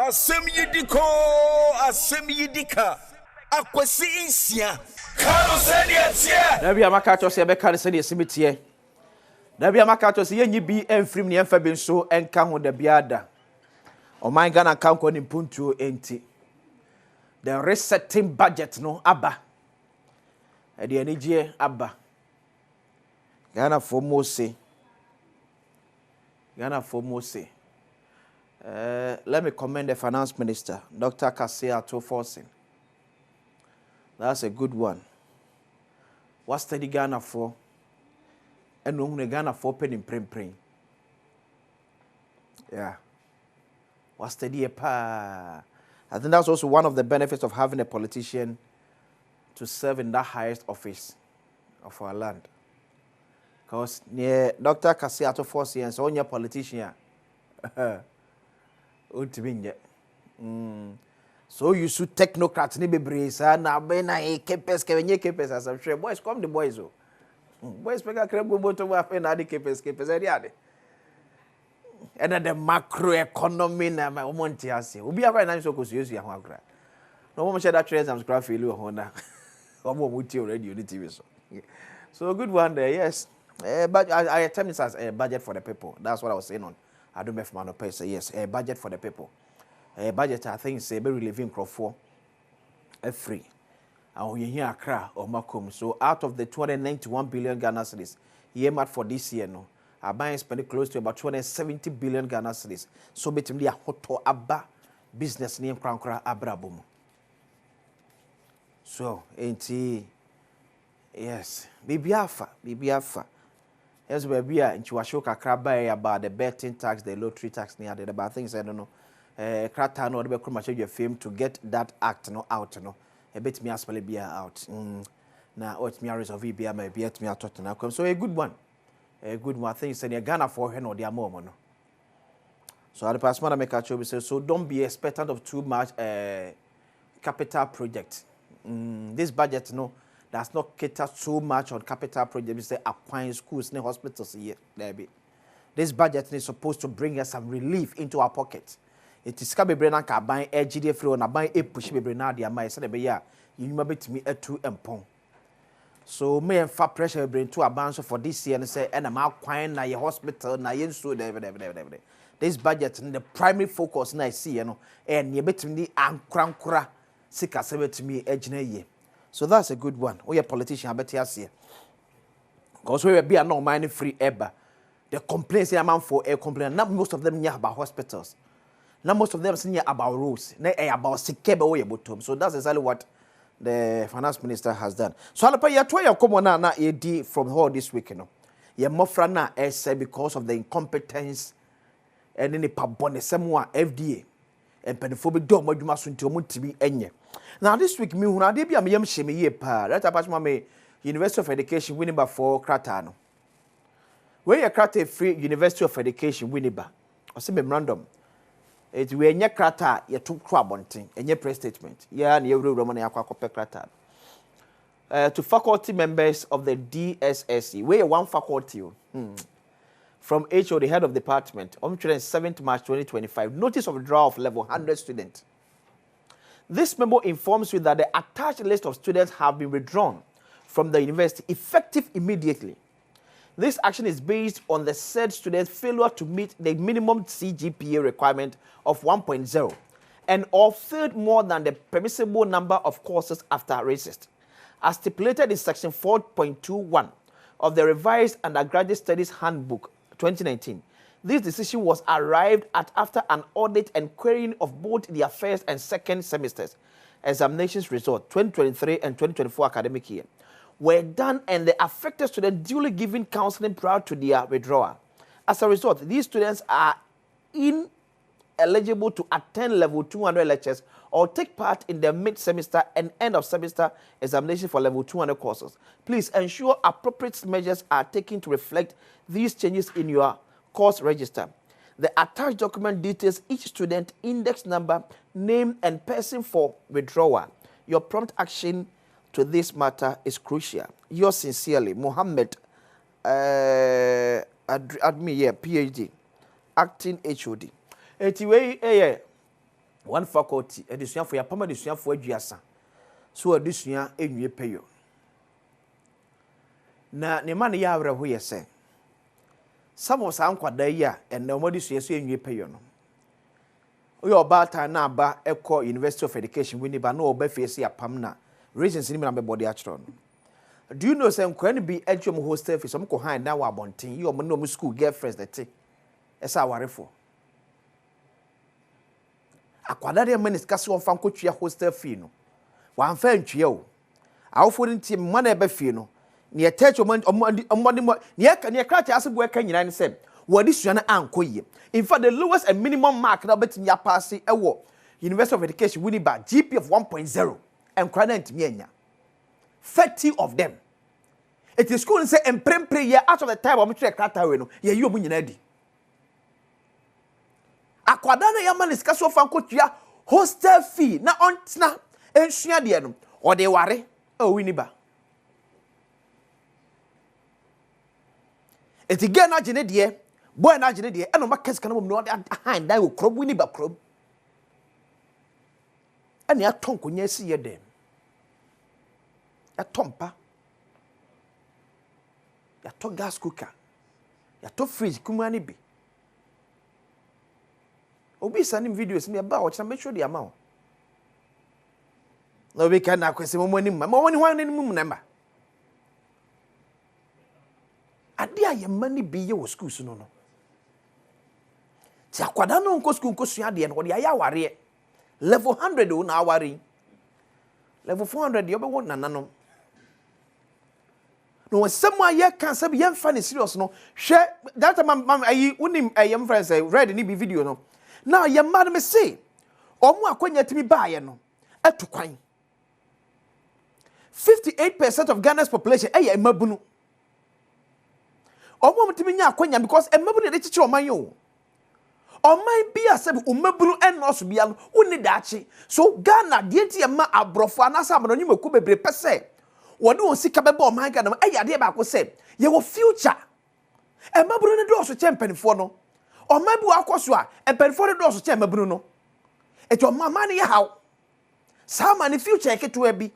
Asem yidika. Akwesi insia. Kano sedi etie. Na bia maka to se be kan se de simitie. Na bia maka to se yenyi bi emfrim ne emfa bi nso enka ho da biada. O man Ghana kan ko ni puntuo enti. The resetting budget no aba. E de anigye aba. Ghana for Mose. Let me commend the finance minister, Dr. Kasia Toforsin. That's a good one. What's the Ghana for? And no Ghana for penny print. Yeah. What's the pa? I think that's also one of the benefits of having a politician to serve in that highest office of our land. Because near Dr. Kasia Toforsin, so on your politician. So you should technocrats ni bebree na be na kepes as I'm sure boys come the boys boys make a crab go to wa na the kepes ade and the macro economy na my omonti ase obi akwa na so kosuyesu ya ho akra no mo share that trade exams craft fail ho na omo muti already on the TV so good one there. Yes, but I term this as a budget for the people. That's what I was saying on Adom F pay say yes, a budget for the people. A budget I think say very living crop for a free. And we hear Accra or Macomb. So out of the 291 billion Ghana cedis earmarked for this year, no, are buying spending close to about 270 billion Ghana cedis. So between the hoto abba business name Krankra Abrabum. So ain't he? Yes, Bibiafa. Yes, baby, and you show Kakra about the betting tax, the lottery tax near the bad things. I don't know. Krata no, the much of your film to get that act no out no. A bit me as well be out. Now, what me areas of EBA may be at me at now. So a good one. I think it's a Ghana for her no their mom. So at the past man make a choice. So don't be expectant of too much capital project. This budget no. Does not cater so much on capital projects, say acquiring schools and hospitals here. This budget is supposed to bring us some relief into our pocket. It is coming bring us buying a GDF flow and buying a push me bring out the amount. Said yeah, you remember to me a 2 empong. So me and far pressure bring to a bunch for this year and say and I'm acquiring na your hospital na your so This budget the primary focus na I see and you bet me and krankura sika sebe to me ejina. So that's a good one. We are politicians, I bet you see. Because we will be a no money free ever. The complaints amount for a complaint. Not most of them near about hospitals. Not most of them near about roads. Not about secure way about them. So that's exactly what the finance minister has done. So I'll pay you 12 come on now AD from all this week. You more frana say because of the incompetence and any pabone semwa FDA and penophobic dog moduma sunti omuti enye. Now this week me huna de bia me yam hye me ye pa right about me University of Education Winneba for Krata no we ye Krata free University of Education Winneba o se memorandum it we enye Krata ye to kro abonten enye press statement ya na ye wuro mo na yakwa kope Krata to faculty members of the DSSE we one faculty from HO the head of department on 7th March 2025 notice of withdrawal of level 100 students. This memo informs you that the attached list of students have been withdrawn from the university effective immediately. This action is based on the said students' failure to meet the minimum CGPA requirement of 1.0 and or failed more than the permissible number of courses after resist, as stipulated in section 4.21 of the revised undergraduate studies handbook 2019. This decision was arrived at after an audit and querying of both their first and second semesters examinations result 2023 and 2024 academic year were done and the affected students duly given counseling prior to their withdrawal. As a result, these students are ineligible to attend level 200 lectures or take part in the mid-semester and end-of-semester examination for level 200 courses. Please ensure appropriate measures are taken to reflect these changes in your course register. The attached document details each student, index number, name, and person for withdrawal. Your prompt action to this matter is crucial. Yours sincerely, Mohammed Admi, PhD, acting HOD. Anyway, one faculty adesua for ya pama adesua for aduasa so adesua enwie peyo na ne ma ne ya awre ho yese some of san kwada yi a enne omodesua so enwie peyo no oyo obata na aba ekọ University of Education Winneba na oba face ya pam na reasons ni me na be body achro no. Do you know say nkwan bi atwam hostel fees omko han na wa bonten yi omo no school girlfriends that take esa warefo akwada de manis kase won fa nkotwia hostel fee no wan fa ntwia o awofo nti mo na eba fee no ne attach ommo ne kracha asebo eka nyina ne say wadi sua na ankoye. In fact, the lowest and minimum mark na betimi ya pass ewo University of Education Winneba GP of 1.0 and credit ntimi 30 of them. It is school say emprempre year out of the time of try krata we no ye yi omu nyina di. Akwada na ya man discuss of ankotua hostel fee na ontna ensua de no o de ware o Winneba. It again na gene de boy na gene de eno makes kana mum no hand dai wo krob Winneba krob. Ene aton konya si ye dem. Atompa. Ya to gas cooker. Ya to fridge kumani bi. Obi sending videos me about watch make sure the amount. No we can na kwese mo ni hwan ni mum number. Ade aye mani bi ye wo school so no. Ti akwada no nko school nko sua de no de aye aware. Level 100 o na aware. Level 400 you be won nananom. No someone ye can say ye funny serious no. Share that time ayi unim ayem friends read ni bi video no. Now ye mad me say omo akwanya timi baaye no etu kwan. 58% of Ghana's population eye mabunu. Omo mtimi nya akwanya because mabunu de chichi oman yo. Oman bi asebe umabunu enno bia no woni daachi. So Ghana de ti ma abrofo anasa amano nyumaku bebre pese. Wode on sika beba oman Ghana ade ba ko se ye wo future. Mabunu ne do so champion no. Oman bi akoso a empanifo de do so che mabunu no. Eto mama ne ye haw. Sama ne future keto abi.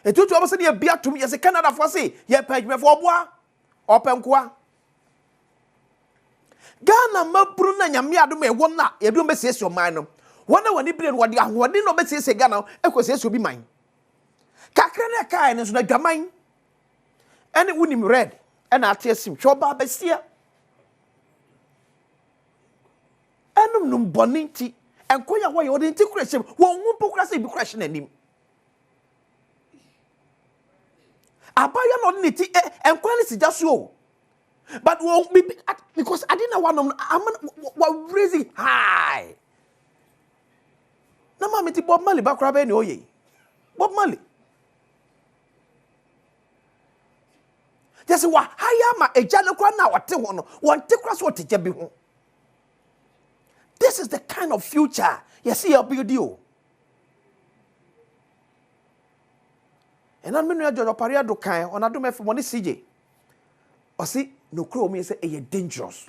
Eto to obose ne bia tum ye se Canada for say ye pagmefo oboa openkoa. Ghana mabunu na nyame adom e wona ye do be siesie oman no. Wona wani bire no wode ahode no be siesie Ghana ekosiesie obi man. Kakra na kai ne so na dwaman. Ene wunim red ena atiesim hwoba besia. Enum num boninti enkoya wo ye odi nti kurahye wo nwumpo kurase bi kurahye nanim. Abaya no niti enkoya ne sijaso. But because I didn't want to raising high. Na mama ti Bob Marley bakura be ni oye. Bob Marley. Just wa haya ma eja no kwa na wate ho no. Wonte kura so teja bi ho. This is the kind of future you see your build. And I'm going to Paria do kind on Adom for money CJ. Or see, no crow me say a dangerous.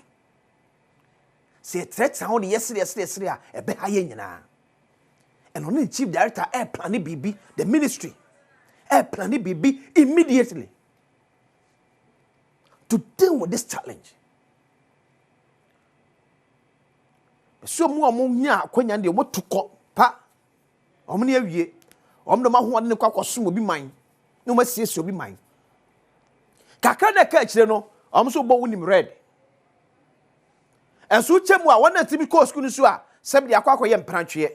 See a threat sound yesterday, a bit higher. And only chief director air planning BB, the ministry. Air planning BB immediately to deal with this challenge. So mu amon nya akwanya de omotuko pa omne awie omdo ma ho ne kwakoso obi man no ma siesie obi man kakra na ka akire no omso bo wunim red enso chemu a wona timi ko school so a sebi de akwakoye mprantwe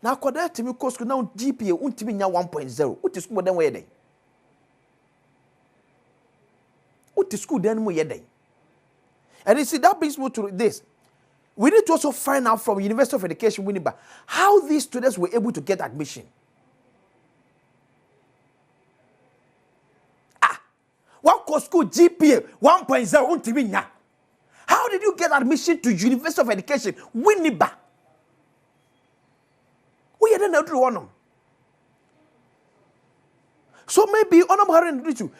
na akoda timi ko school na GPA untimi nya 1.0 uti school den we den uti school den mo ye den. And you see, that brings me to this. We need to also find out from University of Education Winneba how these students were able to get admission. What course school GPA 1.0? How did you get admission to University of Education Winneba? We don't know one. So maybe on a you.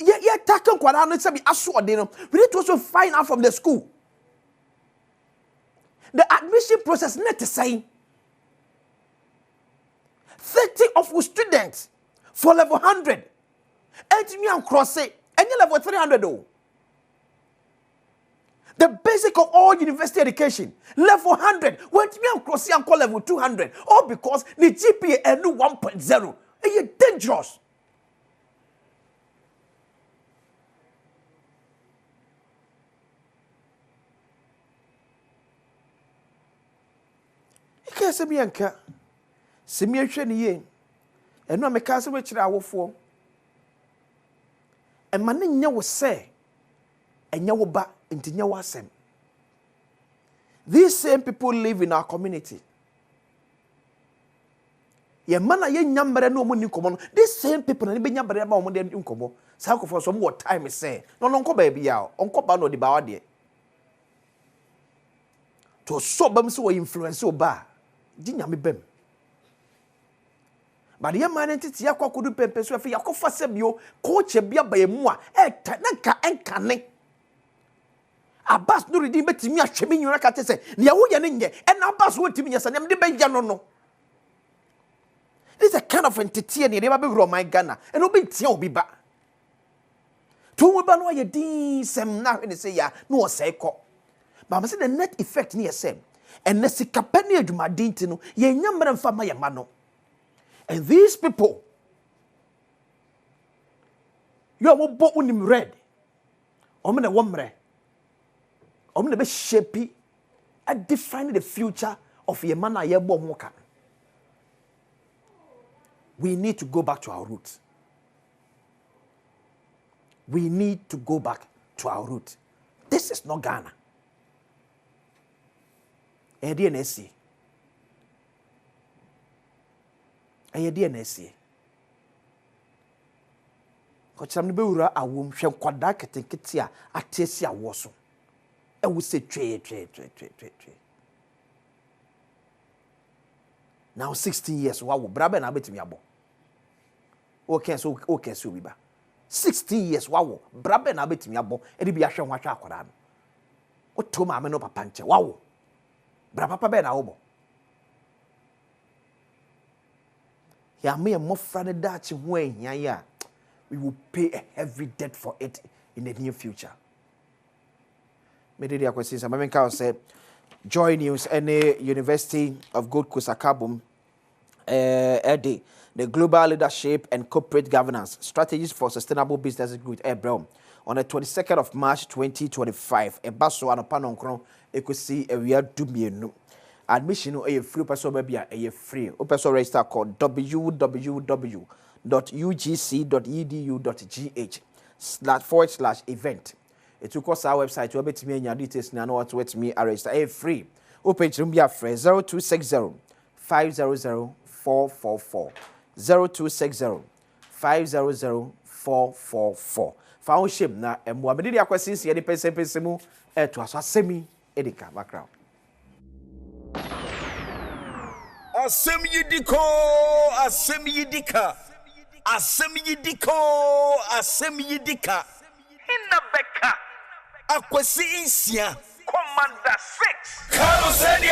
Yeah, tackle Quadano, we need to also find out from the school. admission process net to say 30 of students for level 100 and me and cross it and you level 300 though. The basic of all university education, level 100, when me and cross it and call level 200, all because the GPA and 1.0, it's dangerous. Kese mi anka se mi ahwe ne ye eno ameka se we kire awofo e ma ne nya wo se enya wo ba ntinya wo asem. These same people live in our community. Ye mana ye nyambere no mo ni komo no, these same people na be nyambere ba mo de nkomo sa akofo so mo time say no nko ba bia onko ba no de ba wa de to so bam so influence oba Jinya me bem. But the man entity yakwa kudu pempe so afi yakofa sebio coach bia ba yemu a nanka enkane. Abbas no redeem betimi ahweme nyura ka te se ne ya wo ye ne nye na Abbas wo timi nyesa ne me be ya no. This is a kind of entity ne ba be ro my Ghana and obi tia obi ba. To wo ba no ye din sem na hwe ne se ya no o sei ko. But I say the net effect ne yesem. And Nesikapeni Jumadintino, ye nyamran fama yamano. And these people, you are what unim red. Omene womre. Omene be shapey and define the future of Yemana Yebo Moka. We need to go back to our roots. We need to go back to our roots. This is not Ghana. DNSC. DNSC. Kocham ne bewura awom hwe kwada ketenkete a atesi awo so. E wo se twe. Now 16 years wa wo brabe na betimi abo. Okay so we ba. 16 years wa wo brabe na betimi abo. E de bi ahwe ho atwa akwada no. O to ma me no papa nche wa wo. Bra papa be na obo ya me mo frane dachi ho ehia ya we will pay a heavy debt for it in the near future. Me dey akwesi sa me nka say Joy News any University of Gold Coast Akabum the Global Leadership and Corporate Governance Strategies for Sustainable Business Growth on the 22nd of March 2025 e baso anopa nonkron ekosi ewia dumienu admission no free person ba bia free o person register called www.ugc.edu.gh/event it will cost our website to betimi anya details na no what wet me register free o page room bia free 0260 500 444 0260 500 444 Foundship na emwa medidi akwasinsi ye de pese mu to aso asemi edika background Asem yidiko asem yidika inna beka akwasi insia commander 6 Kano said